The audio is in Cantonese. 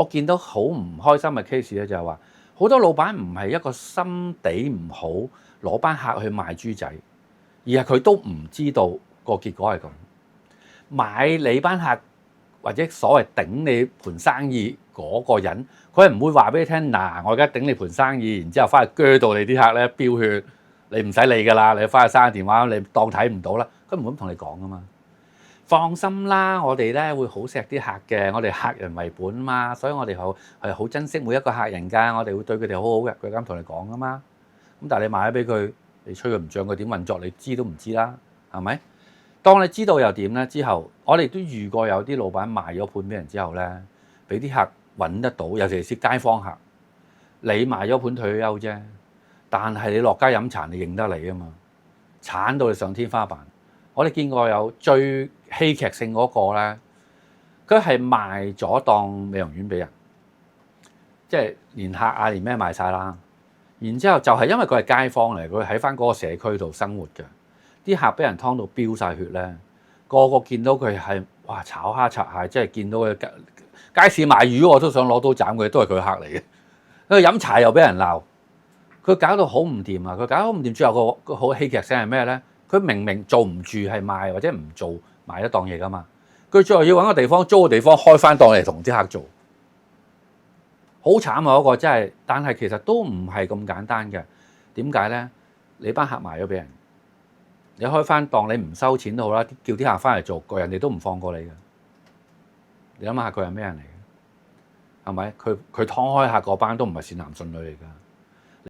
見到好唔開心嘅 case 咧，就係話好多老闆唔係一個心地唔好攞班客去賣豬仔，而係佢都唔知道個結果係咁。買你班客或者所謂頂你盤生意嗰個人，佢係唔會話俾你聽嗱，我而家頂你盤生意，然之後翻去鋸到你啲客咧飆血，你唔使理㗎啦，你翻去嘥電話，你當睇唔到啦，佢唔會咁同你講㗎嘛。放心啦，我哋咧會好錫啲客嘅，我哋客人為本嘛，所以我哋係好珍惜每一個客人㗎，我哋會對佢哋好好嘅，佢咁同你講㗎嘛。咁但係你賣咗俾佢，你吹佢唔漲，佢點運作你知都唔知啦，係咪？當你知道又點咧？之後我哋都遇過有啲老闆賣咗盤俾人之後咧，俾啲客揾得到，尤其是街坊客。你賣咗盤退休啫，但係你落街飲茶，你認得你啊嘛，鏟到你上天花板。我哋見過有最戲劇性嗰個咧，佢係賣咗當美容院俾人，即係連客啊連咩賣晒啦。然之後就係因為佢係街坊嚟，佢喺翻嗰個社區度生活嘅，啲客俾人劏到飆晒血咧，個個見到佢係哇炒蝦拆蟹，即係見到佢街市賣魚我都想攞刀斬佢，都係佢客嚟嘅。佢飲茶又俾人鬧，佢搞到好唔掂啊！佢搞到好唔掂，最後個好戲劇性係咩咧？佢明明做唔住係賣或者唔做賣一檔嘢噶嘛，佢最後要揾個地方租個地方開翻檔嚟同啲客做，好慘啊！嗰個真係，但係其實都唔係咁簡單嘅。點解咧？你班客賣咗俾人，你開翻檔你唔收錢都好啦，叫啲客翻嚟做，個人哋都唔放過你嘅。你諗下佢係咩人嚟嘅？係咪？佢劏開客嗰班都唔係善男信女嚟㗎。